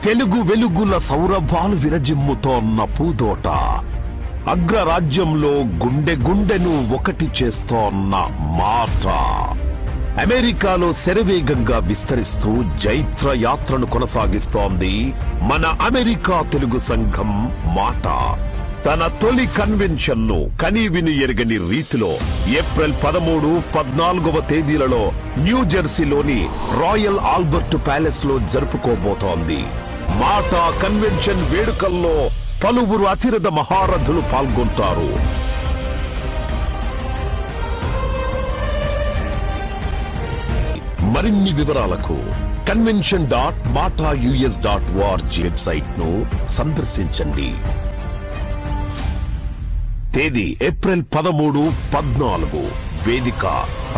తెలుగు వెలుగుల సౌరభాలు విరజిమ్ముతోన్న పూదోట అగ్రరాజ్యంలో గుండె గుండెను ఒకటి చేస్తోన్న మాట అమెరికాలో శరవేగంగా విస్తరిస్తూ జైత్ర యాత్రను కొనసాగిస్తోంది మన అమెరికా తెలుగు సంఘం మాట. తన తొలి కన్వెన్షన్ ను కనీవిని ఎరగని రీతిలో ఏప్రిల్ 13, 14వ తేదీలలో న్యూజెర్సీలోని రాయల్ ఆల్బర్ట్ ప్యాలెస్ లో జరుపుకోబోతోంది. మాట కన్వెన్షన్ వేడుకల్లో పలువురు అతిరథ మహారథులు పాల్గొంటారు. మరిన్ని వివరాలకు convention.matas.org వెబ్సైట్ ను సందర్శించండి. తేదీ ఏప్రిల్ 13, 14. వేదిక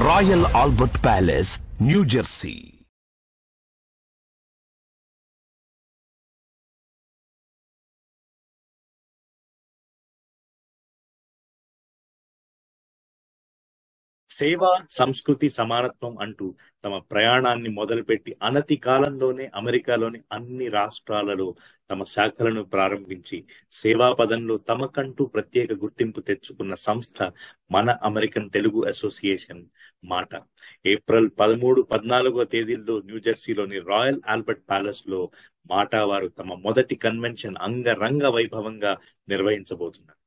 రాయల్ ఆల్బర్ట్ ప్యాలెస్, న్యూజెర్సీ. సేవ, సంస్కృతి, సమానత్వం అంటూ తమ ప్రయాణాన్ని మొదలుపెట్టి అనతి కాలంలోనే అమెరికాలోని అన్ని రాష్ట్రాలలో తమ శాఖలను ప్రారంభించి సేవా పదంలో తమకంటూ ప్రత్యేక గుర్తింపు తెచ్చుకున్న సంస్థ మన అమెరికన్ తెలుగు అసోసియేషన్ మాట. ఏప్రిల్ 13, 14వ తేదీల్లో న్యూజెర్సీలోని రాయల్ ఆల్బర్ట్ ప్యాలెస్ లో మాటా వారు తమ మొదటి కన్వెన్షన్ అంగరంగ వైభవంగా నిర్వహించబోతున్నారు.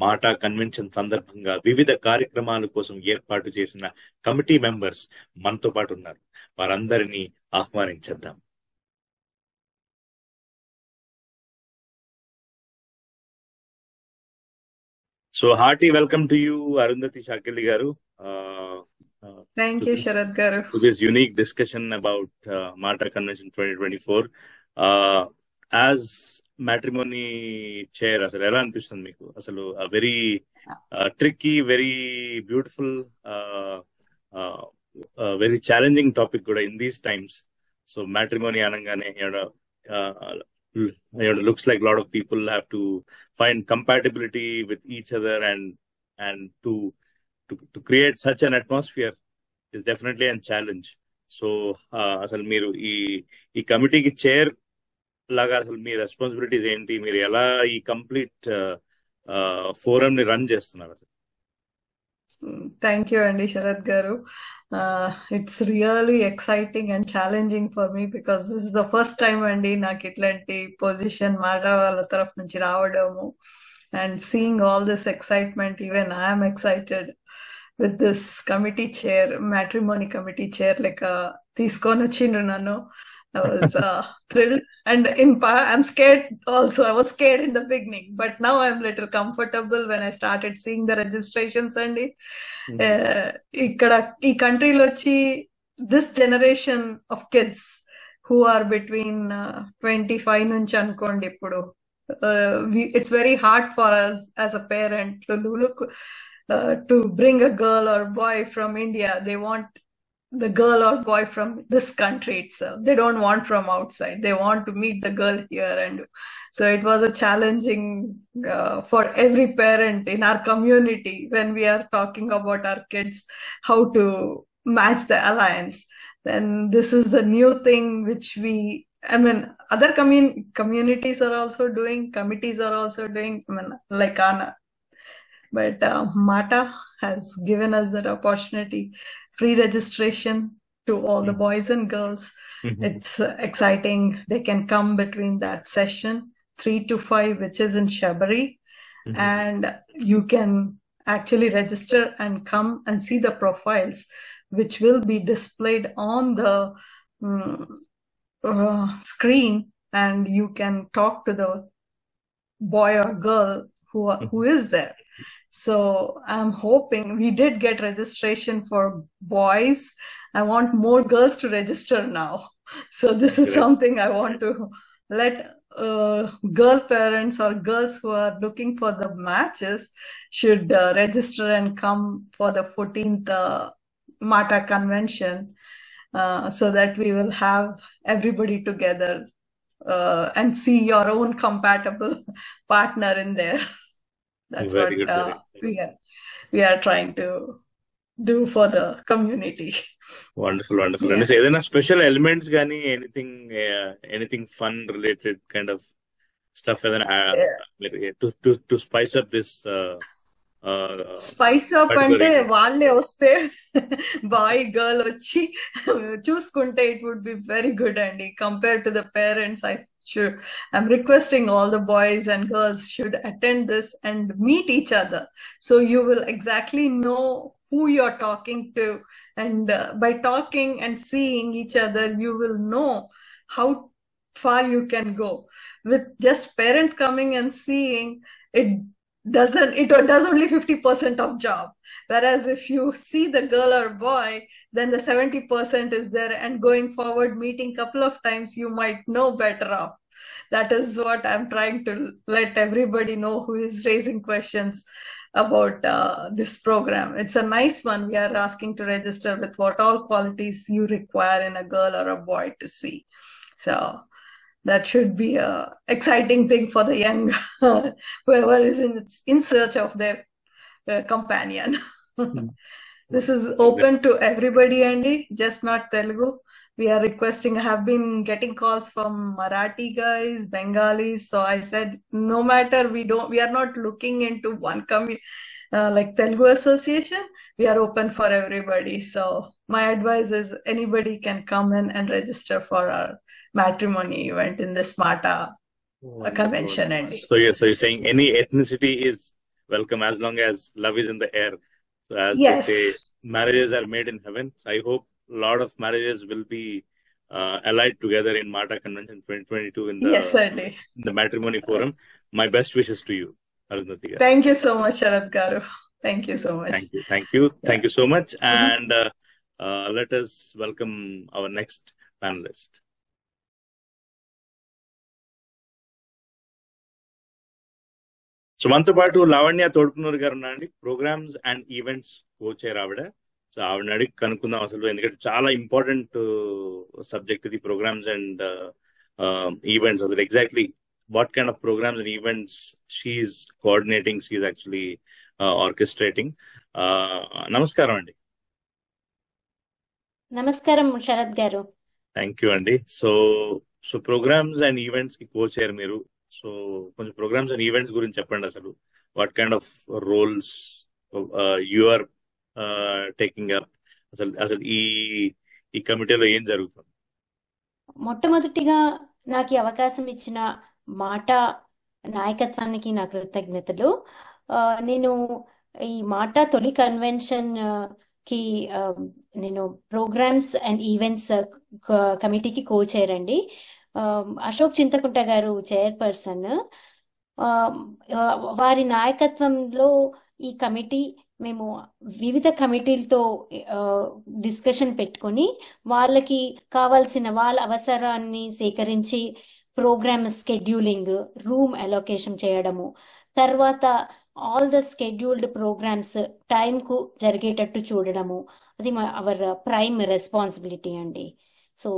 మాటా కన్వెన్షన్ సందర్భంగా వివిధ కార్యక్రమాల కోసం ఏర్పాటు చేసిన కమిటీ మెంబర్స్ మనతో పాటు ఉన్నారు. వారందరినీ ఆహ్వానించేద్దాం. So hearty welcome to you, Arundhati Shakili garu. Thank you, Sharad garu. To this unique discussion about MATA Convention 2024. As matrimony chair అసలు ఎలా అనిపిస్తుంది మీకు? అసలు very tricky, very beautiful, very challenging topic కూడా in these times. So matrimony అనగానే looks like a lot of people have to find compatibility with each other and to create such an atmosphere is definitely a challenge. So అసలు మీరు ఈ కమిటీకి chair లాగా అసలు మీ responsibilities ఏంటి? మీరు ఎలా ఈ కంప్లీట్ ఫోరం ని రన్ చేస్తున్నారు? థ్యాంక్ యూ అండి శరత్ గారు. It's really exciting and challenging for me because this is the first time అండి నాకు ఇట్లాంటి పొజిషన్ మాట వాళ్ళ తరఫు నుంచి రావడము. And seeing all this excitement, even I'm excited with this committee chair, matrimony committee chair లెక్క తీసుకొని వచ్చిండ్రు నన్ను. I was thrilled, and I'm scared also. I was scared in the beginning, but now I'm little comfortable when I started seeing the registrations. And ikkada ee country lo chi this generation of kids who are between 25 nunchi ankondi ippudu it's very hard for us as a parent to look to bring a girl or boy from India. They want the girl or boy from this country itself. They don't want from outside. They want to meet the girl here. And so it was a challenging for every parent in our community when we are talking about our kids, how to match the alliance. Then this is the new thing which other communities are also doing, committees are also doing, like Anna. But MATA has given us that opportunity. Free registration to all the boys and girls. It's exciting. They can come between that session 3 to 5, which is in Shabari, and you can actually register and come and see the profiles, which will be displayed on the screen, and you can talk to the boy or girl who is there. So I'm hoping we did get registration for boys. I want more girls to register now. So this is something I want to let girl parents or girls who are looking for the matches should register and come for the 14th MATA convention, so that we will have everybody together and see your own compatible partner in there. That's very what we are trying to do for the community. Wonderful wonderful అండి. Yeah. So ఏదైనా special elements కానీ anything fun related kind of stuff ఏదైనా to spice up this spice up particular అంటే event? వాళ్ళే వస్తే boy girl వచ్చి చూసుకుంటే it would be very good అండి. Compare to the parents, I'm requesting all the boys and girls should attend this and meet each other, so you will exactly know who you're talking to, and by talking and seeing each other you will know how far you can go. With just parents coming and seeing, it does only 50% of job, whereas if you see the girl or boy, then the 70% is there, and going forward meeting couple of times you might know better off. That is what I'm trying to let everybody know who is raising questions about this program. It's a nice one. We are asking to register with what all qualities you require in a girl or a boy to see. So that should be a exciting thing for the young whoever is in search of their companion. This is open to everybody, Andy, just not Telugu. We are requesting, I have been getting calls from Marathi guys, Bengalis, so I said no matter, we are not looking into one like Telugu association, we are open for everybody. So my advice is anybody can come in and register for our matrimony event in this MATA convention, Andy. So you're saying any ethnicity is welcome as long as love is in the air. So as Yes. they say, marriages are made in heaven. So I hope a lot of marriages will be allied together in MATA Convention 2022 in the Matrimony Forum. My best wishes to you, Arundhati garu. Thank you so much, Sharad garu. Thank you so much. Thank you so much. And let us welcome our next panelist. So మనతో పాటు లావణ్య తోడ్పునూరు గారు ఉన్నారండి, programs and events co-chair ఆవిడ. So ఆవిడని అడిగి కనుక్కుందాం అసలు, ఎందుకంటే చాలా ఇంపార్టెంట్ సబ్జెక్ట్ ఇది, ప్రోగ్రామ్స్ అండ్ ఈవెంట్స్. అసలు exactly what kind of programs and events she's coordinating, she's actually orchestrating. నమస్కారం అండి. నమస్కారం శరత్ గారు. థ్యాంక్ యూ అండి. సో ప్రోగ్రామ్స్ అండ్ ఈవెంట్స్ కి కోచర్ మీరు. సో కొంచెం ప్రోగ్రామ్స్ అండ్ ఈవెంట్స్ గురించి చెప్పండి. అసలు what kind of roles you are taking up, అసలు ఈ కమిటీలో ఏం జరుగుతుంది? మొట్టమొదటిగా నాకు ఈ అవకాశం ఇచ్చిన మాటా నాయకత్వానికి నా కృతజ్ఞతలు. నేను ఈ మాటా తొలి కన్వెన్షన్ కి నేను ప్రోగ్రామ్స్ అండ్ ఈవెంట్స్ కమిటీకి కోచైర్ అండి. అశోక్ చింతకుంట గారు చైర్పర్సన్. వారి నాయకత్వంలో ఈ కమిటీ, మేము వివిధ కమిటీలతో డిస్కషన్ పెట్టుకొని వాళ్ళకి కావాల్సిన వాళ్ళ అవసరాన్ని సేకరించి ప్రోగ్రామ్ స్కెడ్యూలింగ్, రూమ్ అలొకేషన్ చేయడము, తర్వాత ఆల్ ద స్కెడ్యూల్డ్ ప్రోగ్రామ్స్ టైంకు జరిగేటట్టు చూడడము, అది అవర్ ప్రైమ్ రెస్పాన్సిబిలిటీ అండి. So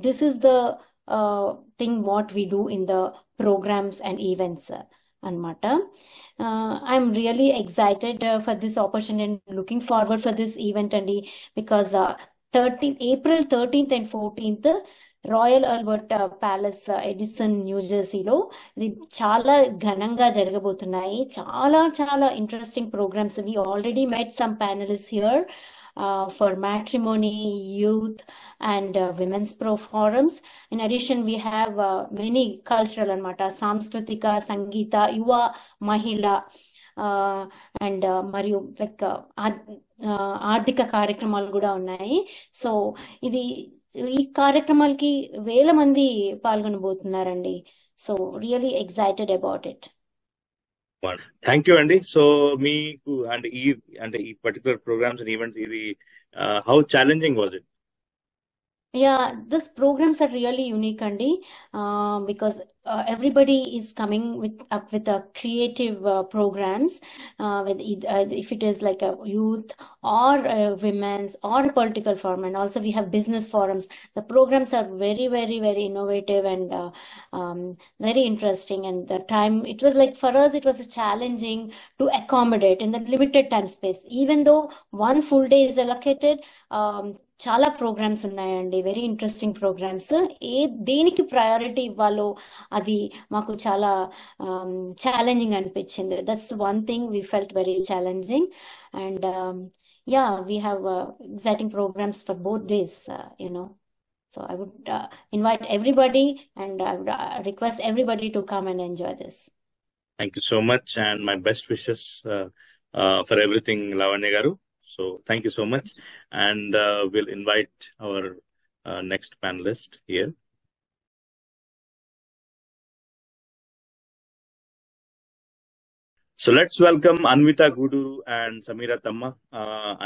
this is the thing what we do in the programs and events అనమాట. I'm really excited for this opportunity and looking forward for this event అండి, because April 13th and 14th Royal Albert Palace Edison New జెర్సీలో ఇది చాలా ఘనంగా జరగబోతున్నాయి. చాలా చాలా interesting programs. We already met some panelist here for matrimony, youth and women's pro forums. In addition, we have many cultural anamata, samskritika, sangeeta, yuva, mahila and మరియు like ఆర్థిక కార్యక్రమాలు కూడా ఉన్నాయి. సో ఈ కార్యక్రమాలకి వేల మంది పాల్గొనబోతున్నారండి. So really excited about it. Thank you అండి. సో మీకు ఈ పర్టికులర్ ప్రోగ్రామ్స్ అండ్ ఈవెంట్స్ ఇది how challenging was it? Yeah, these programs are really unique, Andy, because everybody is coming up with a creative programs, if it is like a youth or women's or political forum, and also we have business forums. The programs are very, very, very innovative and very interesting. And the time it was like for us, it was challenging to accommodate in the limited time space, even though one full day is allocated. చాలా ప్రోగ్రామ్స్ ఉన్నాయండి, very interesting programs. దేనికి priority ఇవ్వాలో అది మాకు చాలా challenging అనిపించింది. That's one thing we felt very challenging. And yeah, we have exciting programs for both days, So I would invite everybody, and I would request everybody to come and enjoy this. Thank you so much, and my best wishes for everything, Lavanya garu. So thank you so much, and we'll invite our next panelist here. So let's welcome Anvita Guduru and Samira Tamma.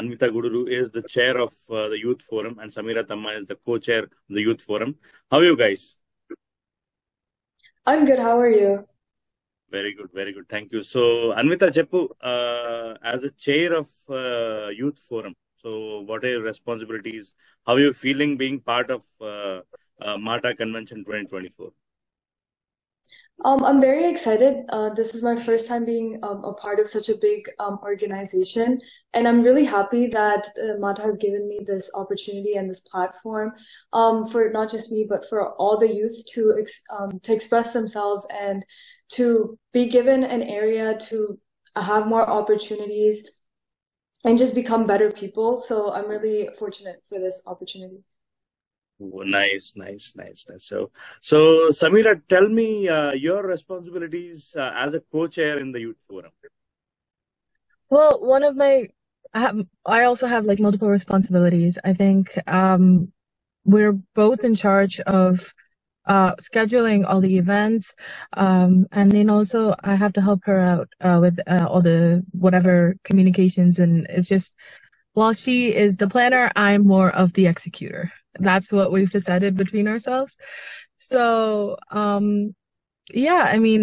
Anvita Guduru is the chair of the Youth Forum, and Samira Tamma is the co-chair of the Youth Forum. How are you guys? I'm good. How are you? Very good, very good. Thank you. So, Anvita Cheppu, as a chair of Youth Forum, so what are your responsibilities? How are you feeling being part of MATA Convention 2024? I'm very excited. This is my first time being a part of such a big organization, and I'm really happy that MATA has given me this opportunity and this platform for not just me, but for all the youth to express themselves and to be given an area to have more opportunities and just become better people. So I'm really fortunate for this opportunity. Oh, nice. So Samira, tell me your responsibilities as a co-chair in the Youth Forum. Well, I also have like multiple responsibilities. I think we're both in charge of scheduling all the events, and then also I have to help her out with all the whatever communications, and it's just, while she is the planner, I'm more of the executor. That's what we've decided between ourselves. So yeah, I mean,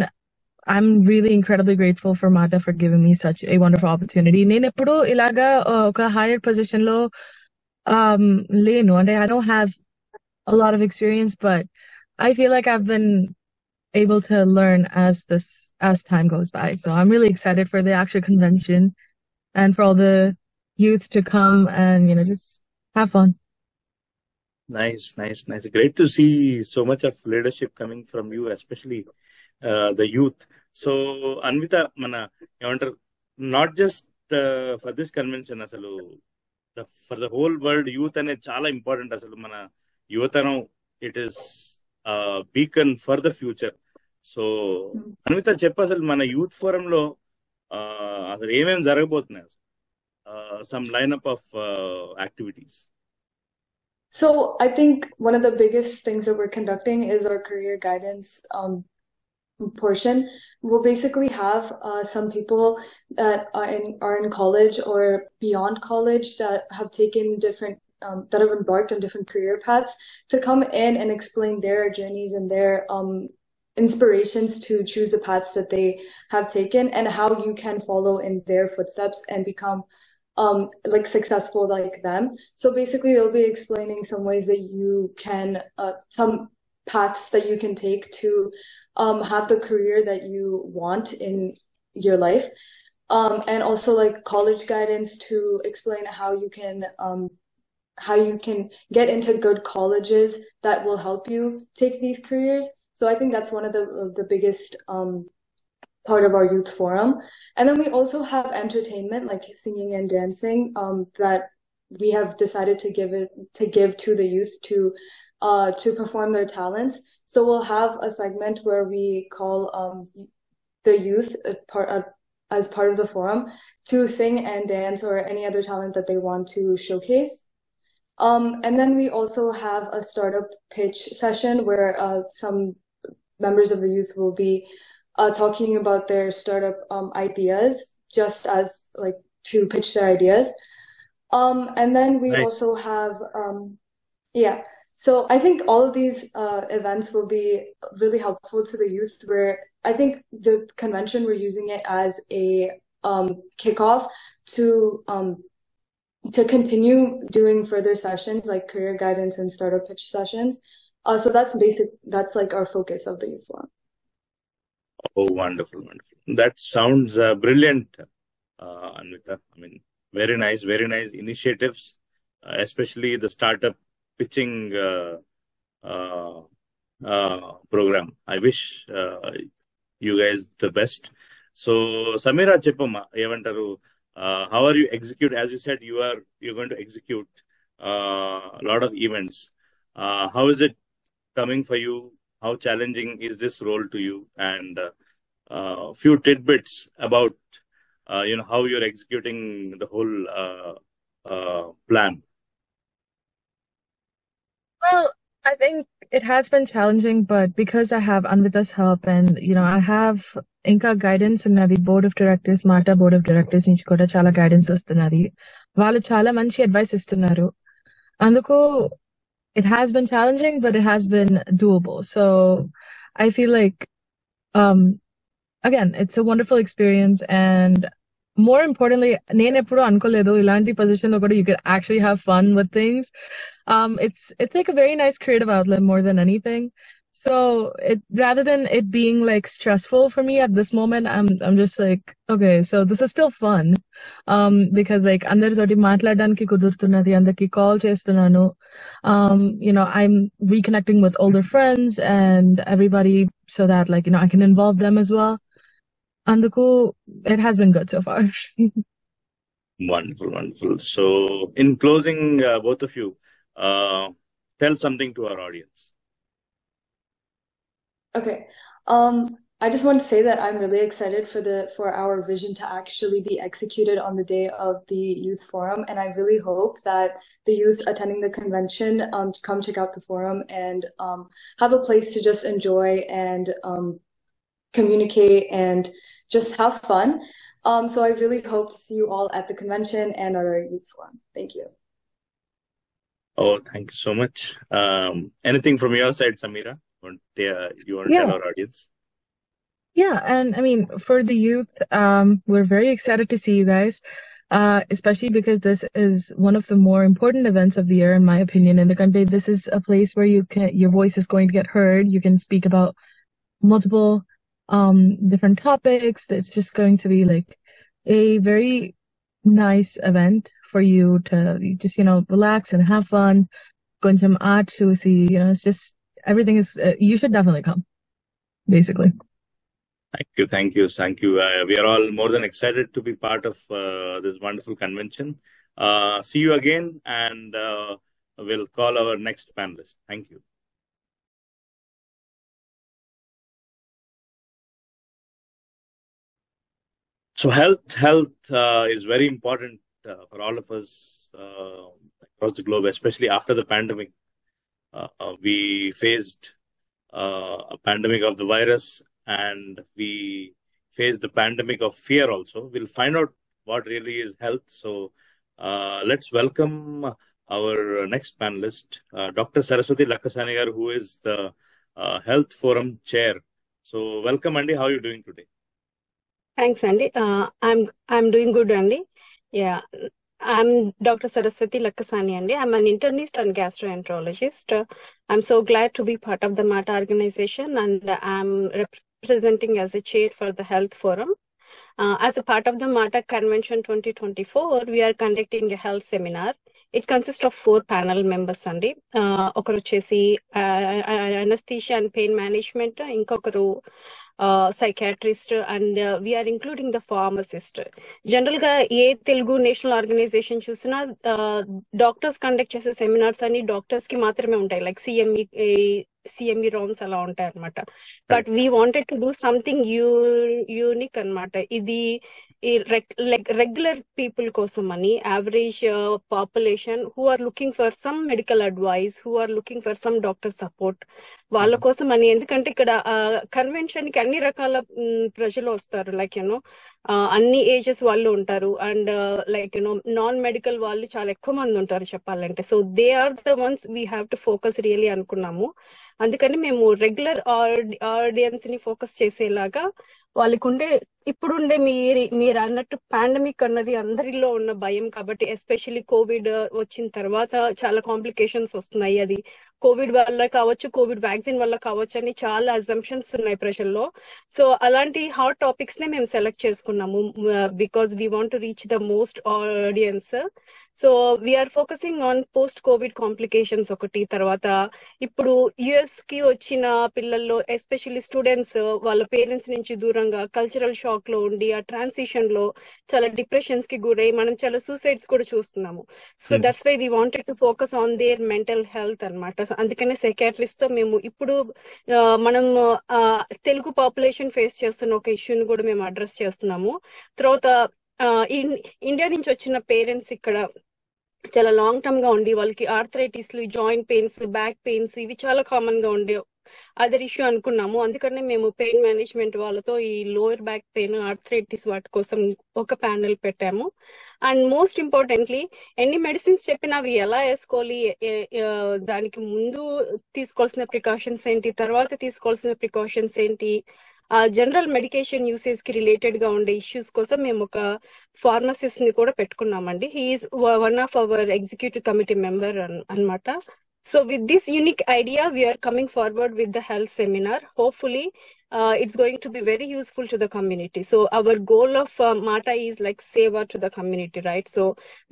I'm really incredibly grateful for MATA for giving me such a wonderful opportunity. నేను ఎప్పుడు ఇలాగా ఒక higher position లో లేను, అంటే I don't have a lot of experience, but I feel like I've been able to learn as time goes by. So I'm really excited for the actual convention and for all the youth to come and just have fun. Nice. Great to see so much of leadership coming from you, especially the youth. So Anvita, mana emantaru, not just for this convention, asalu for the whole world, youth ane chaala important. Asalu mana yuvatanam, it is a beacon for the future. So Anvita, చెప్పు అసలు మన youth forum లో అసలు ఏమేమి జరగబోతున్నాయి, some lineup of activities. So I think one of the biggest things that we're conducting is our career guidance portion. We'll basically have some people that are in college or beyond college that have taken different that have embarked on different career paths to come in and explain their journeys and their inspirations to choose the paths that they have taken and how you can follow in their footsteps and become like successful like them. So basically they'll be explaining some ways that you can some paths that you can take to have the career that you want in your life, and also like college guidance to explain how you can get into good colleges that will help you take these careers. So I think that's one of the biggest part of our youth forum. And then we also have entertainment like singing and dancing that we have decided to give to the youth to perform their talents. So we'll have a segment where we call the youth as part of the forum to sing and dance or any other talent that they want to showcase. And then we also have a startup pitch session where some members of the youth will be talking about their startup ideas, just as like to pitch their ideas. And then we Nice. also have So I think all of these events will be really helpful to the youth, where I think the convention, we're using it as a kickoff to continue doing further sessions like career guidance and startup pitch sessions. So that's like our focus of the youth forum. Oh, wonderful, wonderful. That sounds brilliant, Anvita. I mean, very nice initiatives, especially the startup pitching program. I wish you guys the best. So, Samira Cheppama, Evantaru, how are you execute? As you said, you're going to execute a lot of events. How is it coming for you? How challenging is this role to you? And few tidbits about how you're executing the whole plan. Well, I think it has been challenging, but because I have Anvita's help and, I have ఇంకా guidance ఉన్నది, board of directors, మాటా board of directors నుంచి కూడా చాలా guidance వస్తున్నది. వాళ్ళు చాలా మంచి అడ్వైస్ ఇస్తున్నారు. అందుకు it has been challenging, but it has been doable. So I feel like, again, it's a wonderful experience. And more importantly, నేను ఎప్పుడు అనుకోలేదు ఇలాంటి పొజిషన్ లో కూడా you could actually have fun with things. It's like a very nice creative outlet more than anything. So rather than it being like stressful for me at this moment, I'm just like, okay, so this is still fun. Because like అందరితోటి మాట్లాడడానికి కుదురుతున్నది, అందరికి call చేస్తున్నాను. I'm reconnecting with older friends and everybody so that like, I can involve them as well. Anduku, it has been good so far. Wonderful, wonderful. So in closing, both of you, tell something to our audience. Okay. I just want to say that I'm really excited for our vision to actually be executed on the day of the youth forum, and I really hope that the youth attending the convention come check out the forum and have a place to just enjoy and communicate and just have fun. So I really hope to see you all at the convention and at our youth forum. Thank you. Oh, thank you so much. Anything from your side, Samira? You want to tell our audience? Yeah, and I mean, for the youth, we're very excited to see you guys, especially because this is one of the more important events of the year, in my opinion, in the country. This is a place where your voice is going to get heard. You can speak about multiple different topics. It's just going to be like a very nice event for you to just, relax and have fun. Koncham art to see, it's just, everything is, you should definitely come, basically. Thank you. We are all more than excited to be part of this wonderful convention. See you again, and we'll call our next panelist. Thank you. So health is very important for all of us across the globe, especially after the pandemic. We faced a pandemic of the virus, and we faced the pandemic of fear also. We'll find out what really is health. So let's welcome our next panelist, Dr. Saraswati Lakkasani garu, who is the Health Forum Chair. So welcome, Andy. How are you doing today? Thanks, Andy. I'm doing good, Andy. Yeah, I'm Dr. Saraswati Lakkasani, Andy. I'm an internist and gastroenterologist. I'm so glad to be part of the MATA organization, and I'm representing as a chair for the Health Forum. As a part of the MATA Convention 2024, we are conducting a health seminar. It consists of 4 panel members, Andy. Okaru chesi anesthesia and pain management, inkokaru psychiatrist, and we are including the pharmacist. General ga ఏ Telugu national organization చూసినా doctors conduct చేసే seminars అని doctors కి మాత్రమే ఉంటాయి, like CME rounds అలా ఉంటాయి అనమాట. But we wanted to do something unique అనమాట. ఇది రెగ్యులర్ పీపుల్ కోసం అని, average population who are looking for some medical advice, who are looking for some doctor support, వాళ్ళ కోసం అని. ఎందుకంటే ఇక్కడ కన్వెన్షన్ కి అన్ని రకాల ప్రజలు వస్తారు, లైక్ అన్ని ఏజెస్ వాళ్ళు ఉంటారు, అండ్ లైక్ నాన్ మెడికల్ వాళ్ళు చాలా ఎక్కువ మంది ఉంటారు చెప్పాలంటే. So they are the ones we have to focus really అనుకున్నాము. అందుకని మేము రెగ్యులర్ ఆడియన్స్ ని ఫోకస్ చేసేలాగా వాళ్ళకు ఇప్పుడుండే మీరు అన్నట్టు పాండమిక్ అన్నది అందరిలో ఉన్న భయం కాబట్టి, ఎస్పెషల్లీ కోవిడ్ వచ్చిన తర్వాత చాలా కాంప్లికేషన్స్ వస్తున్నాయి. అది కోవిడ్ వల్ల కావచ్చు, కోవిడ్ వ్యాక్సిన్ వల్ల కావచ్చు అని చాలా అజంప్షన్స్ ఉన్నాయి ప్రజల్లో. సో అలాంటి హాట్ టాపిక్స్ నే మేము సెలెక్ట్ చేసుకున్నాము because we want to reach the most audience. So we're focusing on post covid complications ఒకటి, తర్వాత ఇప్పుడు యుఎస్ కి వచ్చిన పిల్లల్లో ఎస్పెషల్లీ స్టూడెంట్స్ వాళ్ళ పేరెంట్స్ నుంచి దూరంగా కల్చరల్ షాక్ లో ఉండి ఆ ట్రాన్సిషన్ లో చాలా డిప్రెషన్స్ కి గురై మనం చాలా సూసైడ్స్ కూడా చూస్తున్నాము. So that's why we wanted to focus on their mental health అన్నమాట. అందుకనే సైకాట్రిస్ట్ తో మేము ఇప్పుడు మనం తెలుగు పాపులేషన్ ఫేస్ చేస్తున్న ఒక ఇష్యూని కూడా మేము అడ్రస్ చేస్తున్నాము. తర్వాత ఇండియా నుంచి వచ్చిన పేరెంట్స్ ఇక్కడ చాలా లాంగ్ టర్మ్ గా ఉండి వాళ్ళకి arthritis, joint pains, back pains ఇవి చాలా కామన్ గా ఉండే అదర్ ఇష్యూ అనుకున్నాము. అందుకనే మేము పెయిన్ మేనేజ్మెంట్ వాళ్ళతో ఈ లోయర్ బ్యాక్ పెయిన్, ఆర్థరైటిస్ వాటి కోసం ఒక ప్యానెల్ పెట్టాము. అండ్ మోస్ట్ ఇంపార్టెంట్లీ ఎన్ని మెడిసిన్స్ చెప్పినా అవి ఎలా వేసుకోవాలి, దానికి ముందు తీసుకోవాల్సిన ప్రికాషన్స్ ఏంటి, తర్వాత తీసుకోవాల్సిన ప్రికాషన్స్ ఏంటి, జనరల్ మెడికేషన్ యూసేజ్ కి రిలేటెడ్ గా ఉండే ఇష్యూస్ కోసం మేము ఒక ఫార్మసిస్ట్ ని కూడా పెట్టుకున్నామండి. He is one of our executive committee member అన్నమాట. So with this unique idea, we are coming forward with the health seminar. Hopefully, it's going to be very useful to the community. So our goal of MATA is like seva to the community, right? So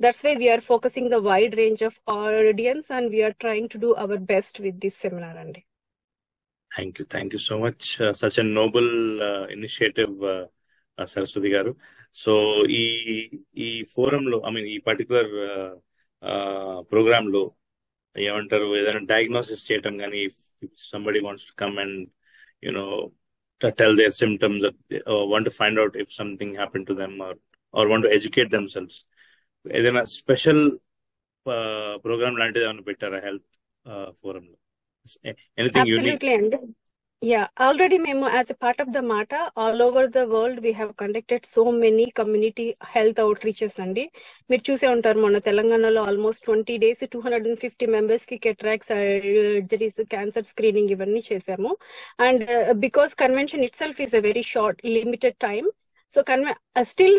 that's why we are focusing the wide range of audience, and we are trying to do our best with this seminar, Andy. Thank you so much. Such a noble initiative, Saraswati garu. So ఈ forum లో, I mean ఈ particular program లో ఏమంటారు, ఏదైనా diagnosis చేయటం కానీ, if somebody wants to come and to tell their symptoms, want to find out if something happened to them, or want to educate themselves, ఏదైనా special programme లాంటిది ఏమైనా పెట్టారా హెల్త్ ఫోరం లో? Anything unique? Absolutely, Andy. Yeah, already memo as a part of the MATA, all over the world we have conducted so many community health outreaches అండి. మీరు చూసే ఉంటారు మొన్న తెలంగాణలో ఆల్మోస్ట్ 20 days 250 members కి cataracts, surgeries, cancer screening ఇవన్నీ చేసాము. And because convention it self is a very short limited time, so still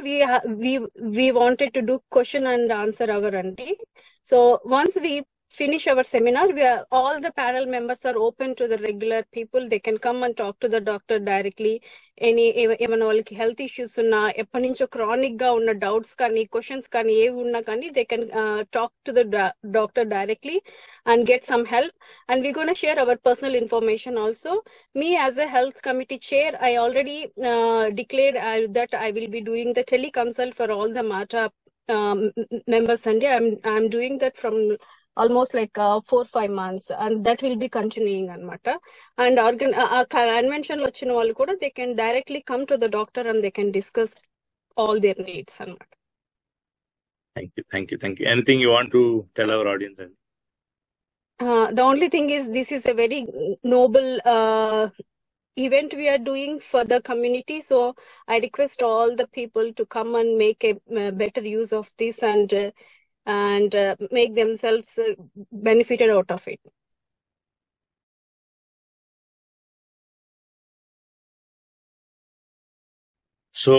we wanted to do question and answer hour అండి. So once we finish our seminar, all the panel members are open to the regular people. They can come and talk to the doctor directly. ఏమైనా వాళ్ళకి health issues ఉన్నా, ఎప్పటి నుంచో chronic గా ఉన్న doubts కానీ, questions కానీ ఏవి ఉన్నా కానీ they can talk to the doctor directly and get some help. And we gonna share our personal information also. Me as a health committee chair, I already declared that I will be doing the teleconsult for all the MATA members, and I'm doing that from almost like 4-5 months, and that will be continuing anamata. And convention vachina vallu kuda they can directly come to the doctor and they can discuss all their needs anamata. Thank you. Anything you want to tell our audience? The only thing is, this is a very noble event we are doing for the community, so I request all the people to come and make a better use of this and make themselves benefited out of it. So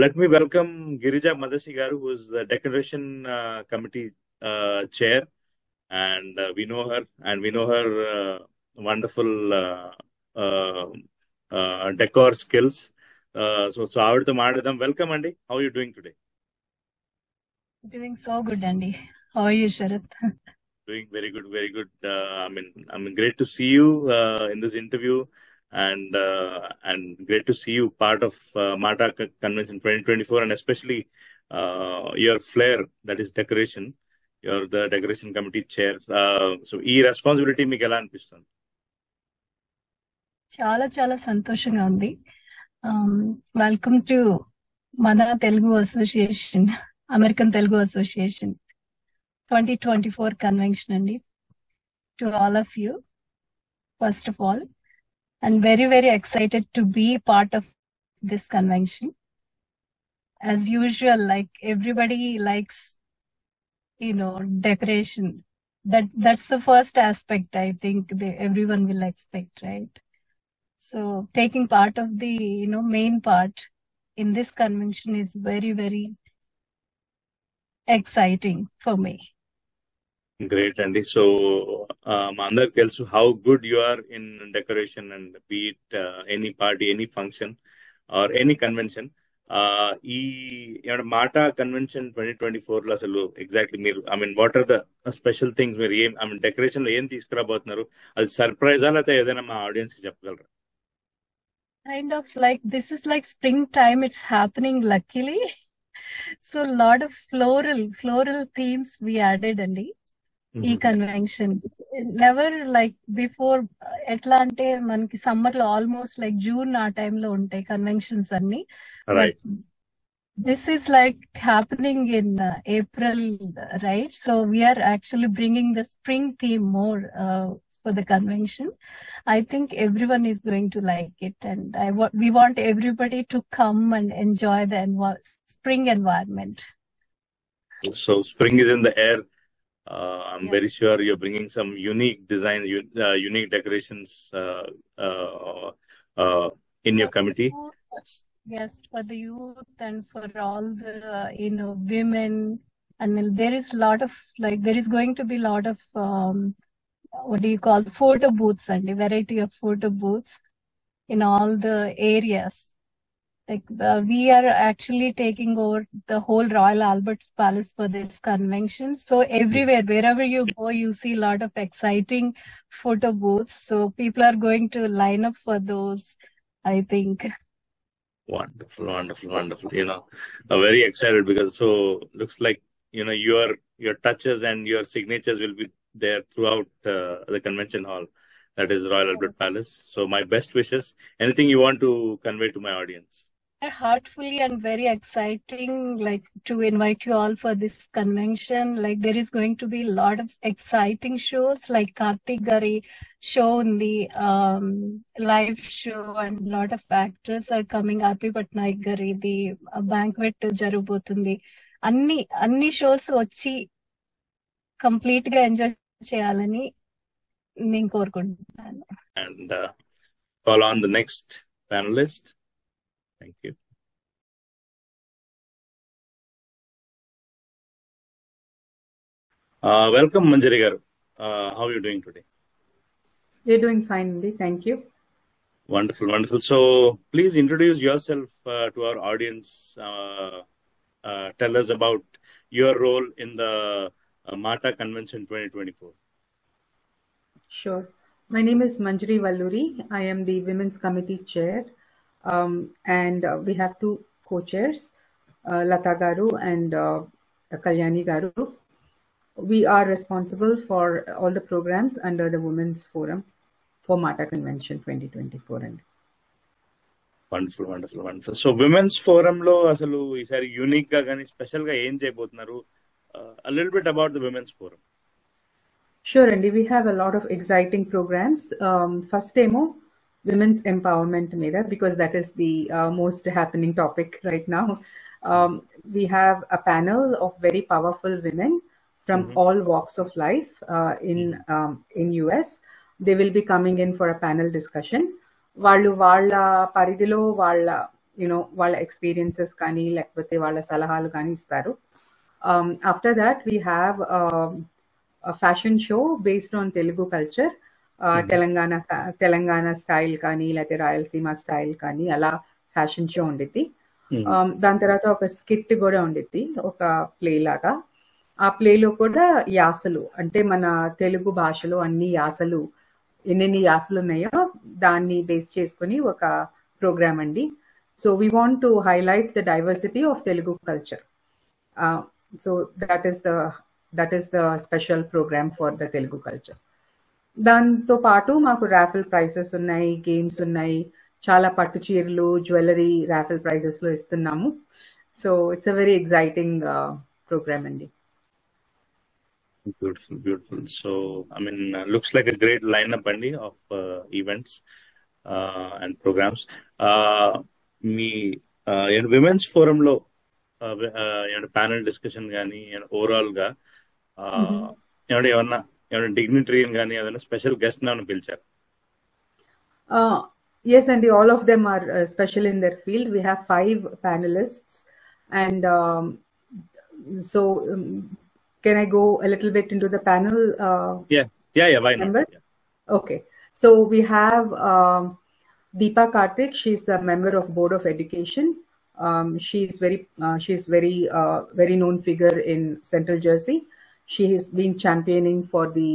let me welcome Girija Madasi garu, who is the decoration committee chair, and we know her wonderful decor skills. So ఆవిడతో మాట్లాడదాం. Welcome అండి. How are you doing today? Doing so good, Andy. How are you, Sharath? Doing very good. I mean, great to see you in this interview, and great to see you part of MATA Convention 2024, and especially your flair, that is decoration. You're the decoration committee chair. So ఈ responsibility మీకు ఎలా అనిపిస్తుంది? చాలా చాలా సంతోషంగా ఉంది. Welcome to మన Telugu association, American Telugu association 2024 convention అండి. To all of you, first of all, and very, very excited to be part of this convention. As usual, like everybody likes, decoration. That's the first aspect I think everyone will expect, right? So taking part of the, main part in this convention is very, very exciting for me. Great, Andy. So, మా అందరికి తెలుసు how good you are in decoration, and be it any party, any function, or any convention. ఈ మాట convention 2024 లో అసలు exactly మీరు what are the special things, మీరు decoration లో ఏం తీసుకురాబోతున్నారు? అది సర్ప్రైజా లేకపోతే ఏదైనా మా ఆడియన్స్ కి చెప్పగలరా? Kind of like this is like springtime, it's happening luckily. So a lot of floral themes we added అండి ఈ కన్వెన్షన్. Never like before. ఎట్లా అంటే మనకి సమ్మర్ లో ఆల్మోస్ట్ లైక్ జూన్ ఆ టైంలో ఉంటాయి కన్వెన్షన్స్ అన్ని. But this is like happening in April, right? So we're actually bringing the spring theme more for the convention. I think everyone is going to like it, and we want everybody to come and enjoy the spring environment. So spring is in the air. I'm very sure you're bringing some unique designs, unique decorations in your committee. Yes, for the youth and for all the women, and then there is going to be a lot of what do you call photo booths, and a variety of photo booths in all the areas. Like we are actually taking over the whole Royal Albert Palace for this convention. So everywhere, wherever you go, you see a lot of exciting photo booths. So people are going to line up for those, I think. Wonderful. I'm very excited because looks like your touches and your signatures will be there throughout the convention hall, that is Royal Albert Palace. So my best wishes. Anything you want to convey to my audience? Heartfully and very exciting, like to invite you all for this convention. Like there is going to be a lot of exciting shows, like Karthik Gari show in the live show, and a lot of actors are coming. R.P. Patnaik Gari, the banquet jarubotundi. అన్ని shows వచ్చి complete గా enjoy చేయాలని నేను కోరుకుంటున్నాను. And call on the next panelist. Thank you. Welcome, Manjari garu. How are you doing today? We're doing fine, Andy. Thank you. Wonderful. So please introduce yourself to our audience. Tell us about your role in the MATA Convention 2024. Sure. My name is Manjari Valluri. I am the Women's Committee Chair, and we have two co-chairs, Lata Garu and Kalyani Garu. We are responsible for all the programs under the Women's Forum for MATA Convention 2024. And Wonderful. So Women's Forum lo asalu isari unique ga gani special ga em cheyabothunaru? A little bit about the Women's Forum. Sure, Andy. We have a lot of exciting programs. First demo, women's empowerment made, because that is the most happening topic right now. We have a panel of very powerful women from all walks of life in US. They will be coming in for a panel discussion. వాళ్ళు వాళ్ళ పరిధిలో వాళ్ళ experiences కానీ లేకపోతే వాళ్ళ సలహాలు కానీ ఇస్తారు. After that we have fashion show based on Telugu culture. Telangana style కానీ లేకపోతే రాయలసీమ స్టైల్ కానీ అలా ఫ్యాషన్ షో ఉండిద్ది. దాని తర్వాత ఒక స్కిట్ కూడా ఉండిద్ది, ఒక ప్లే లాగా. ఆ ప్లేలో కూడా యాసలు, అంటే మన తెలుగు భాషలో అన్ని యాసలు, ఎన్నెన్ని యాసలు ఉన్నాయో దాన్ని బేస్ చేసుకుని ఒక ప్రోగ్రామ్ అండి. So we want to highlight the diversity of Telugu culture. So that is the special program for the Telugu culture. దాంతో పాటు మాకు రాఫెల్ ప్రైజెస్ ఉన్నాయి, గేమ్స్ ఉన్నాయి, చాలా పట్టు చీరలు, జ్యువెలరీ రాఫెల్ ప్రైజెస్ లో ఇస్తున్నాము. So it's a very exciting program అండి. Beautiful. So, I mean, looks like a great lineup, Andy, of events and programs. మీ విమెన్స్ ఫోరంలో ప్యానల్ డిస్కషన్ కానీ ఓవరాల్ గా ఏమన్నా డిగ్నిటరీని కానీ ఏదైనా స్పెషల్ గెస్ట్ ఏమైనా పిలిచారు? Yes, Andy, all of them are special in their field. We have 5 panelists, and so can I go a little bit into the panel? Yeah, why not? Members? Yeah. Okay, so we have Deepa Karthik. She's a member of Board of Education. She's very known figure in Central Jersey. She has been championing for the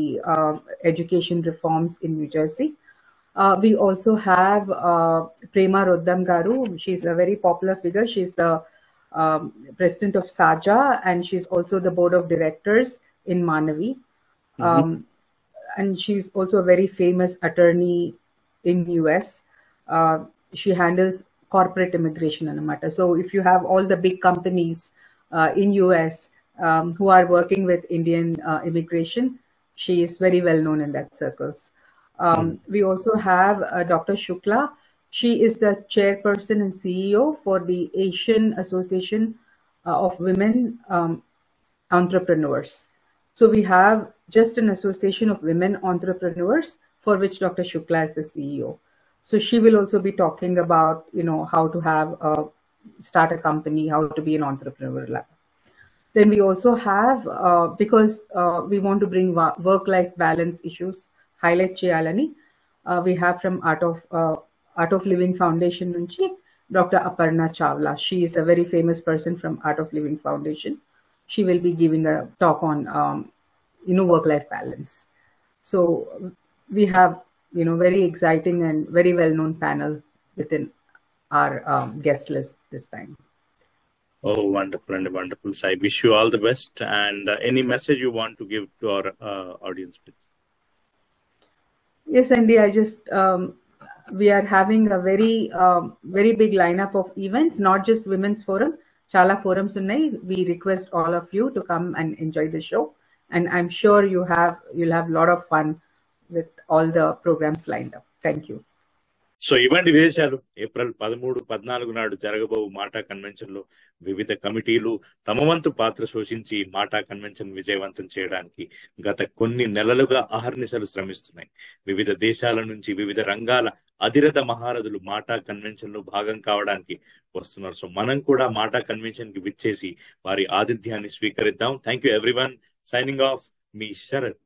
education reforms in New Jersey. We also have Prema Roddam Garu. She's a very popular figure. She's the president of SAJA, and she's also the board of directors in Manavi. And she's also a very famous attorney in US. She handles corporate immigration and matter. So if you have all the big companies in US who are working with Indian immigration, she is very well known in that circles. We also have Dr. Shukla. She is the chairperson and CEO for the Asian Association of Women Entrepreneurs. So we have just an association of women entrepreneurs for which Dr. Shukla is the CEO. So she will also be talking about, how to start a company, how to be an entrepreneur. Then we also have, because we want to bring work-life balance issues, highlight cheyalani, we have from Art of Living Foundation nunchi Dr. Aparna Chawla. She is a very famous person from Art of Living Foundation. She will be giving a talk on work-life balance. So we have very exciting and very well-known panel within our guest list this time. Oh, wonderful. So I wish you all the best. And any message you want to give to our audience, please? Yes, Andy, we are having a very big lineup of events, not just Women's Forum. Chala forums unnai. We request all of you to come and enjoy the show. And I'm sure you'll have a lot of fun with all the programs lined up. Thank you. So ఇవంటి విశేషాలు. April 13-14 నాడు జరగబో మాటా convention లో వివిధ కమిటీలు తమ వంతు పాత్ర శోషించి మాటా కన్వెన్షన్ విజయవంతం చేయడానికి గత కొన్ని నెలలుగా అహర్నిశలు శ్రమిస్తున్నాయి. వివిధ దేశాల నుంచి వివిధ రంగాల అధిరథ మహారథులు మాటా కన్వెన్షన్ లో భాగం కావడానికి వస్తున్నారు. సో మనం కూడా మాటా కన్వెన్షన్ కి విచ్చేసి వారి ఆతిథ్యాన్ని స్వీకరిద్దాం. Thank you everyone. Signing off, మీ శరత్.